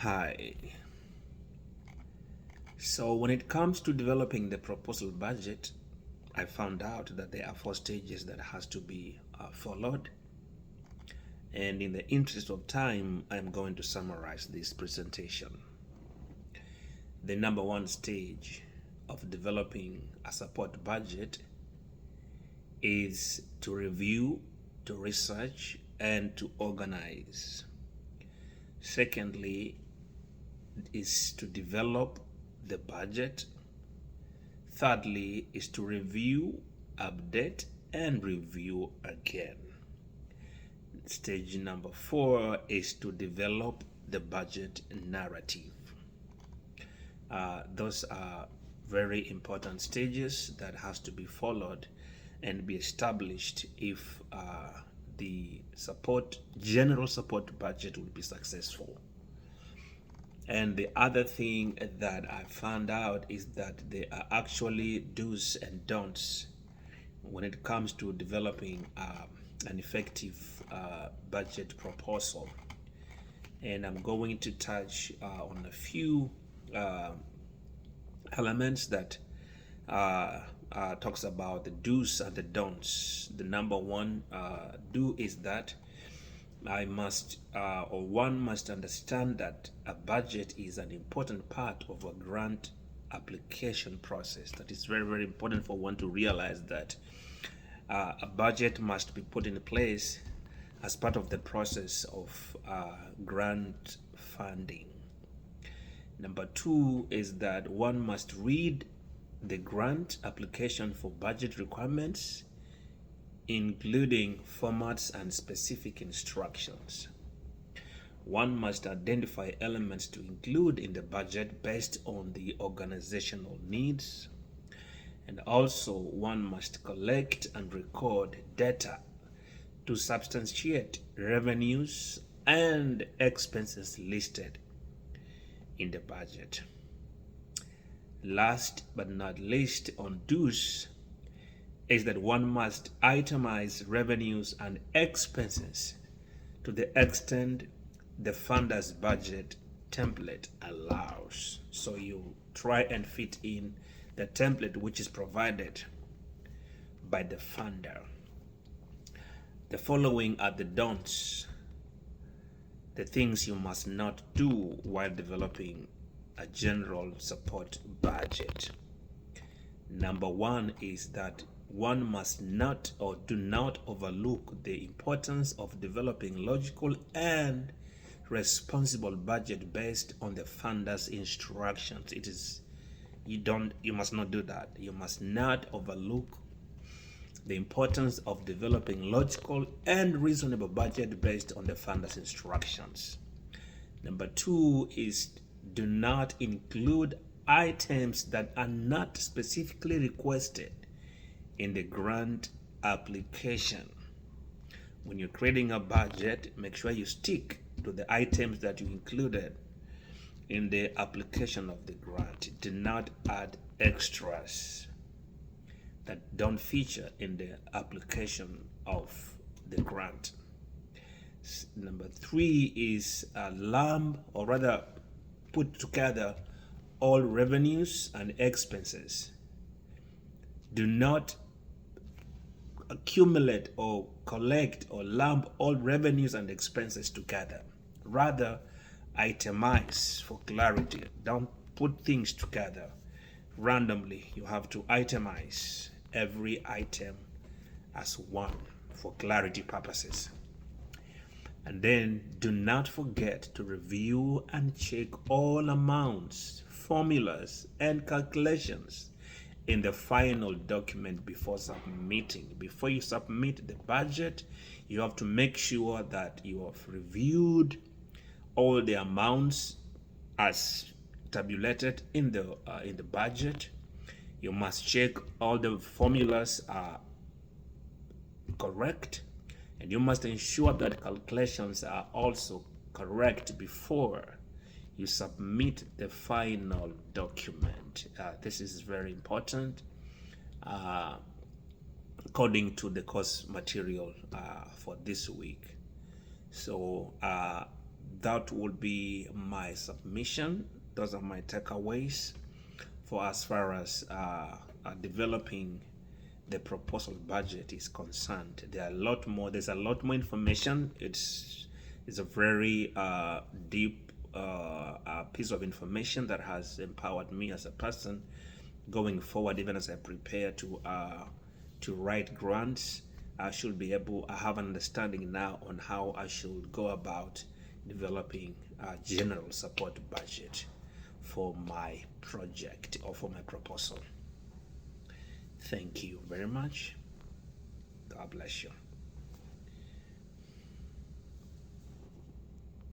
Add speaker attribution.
Speaker 1: Hi. So, when it comes to developing the proposal budget, I found out that there are four stages that has to be followed. And in the interest of time, I'm going to summarize this presentation. The number one stage of developing a support budget is to review, to research, and to organize. Secondly, is to develop the budget. Thirdly, is to review, update, and review again. Stage number four is to develop the budget narrative. Those are very important stages that has to be followed and be established if the general support budget will be successful. And the other thing that I found out is that there are actually do's and don'ts when it comes to developing an effective budget proposal. And I'm going to touch on a few elements that talks about the do's and the don'ts. The number one do is that one must understand that a budget is an important part of a grant application process. That is very, very important for one to realize that a budget must be put in place as part of the process of grant funding. Number two is that one must read the grant application for budget requirements, including formats and specific instructions. One must identify elements to include in the budget based on the organizational needs. And also, one must collect and record data to substantiate revenues and expenses listed in the budget. Last but not least, on do's, is that one must itemize revenues and expenses to the extent the funder's budget template allows. So you try and fit in the template which is provided by the funder. The following are the don'ts, the things you must not do while developing a general support budget. Number one is that one must not or do not overlook the importance of developing logical and responsible budget based on the funder's instructions. You must not do that. You must not overlook the importance of developing logical and reasonable budget based on the funder's instructions. Number two is do not include items that are not specifically requested in the grant application. When you're creating a budget, make sure you stick to the items that you included in the application of the grant. Do not add extras that don't feature in the application of the grant. Number three is lump, or rather put together all revenues and expenses. Do not accumulate or collect or lump all revenues and expenses together. Rather, itemize for clarity. Don't put things together randomly. You have to itemize every item as one for clarity purposes. And then do not forget to review and check all amounts, formulas, and calculations in the final document before submitting. Before you submit the budget, you have to make sure that you have reviewed all the amounts as tabulated in the budget. You must check all the formulas are correct, and you must ensure that calculations are also correct before you submit the final document. This is very important according to the course material for this week. So that would be my submission. Those are my takeaways for as far as developing the proposal budget is concerned. There's a lot more information. It's a very deep piece of information that has empowered me as a person going forward. Even as I prepare to write grants, I have an understanding now on how I should go about developing a general support budget for my project or for my proposal. Thank you very much. God bless you.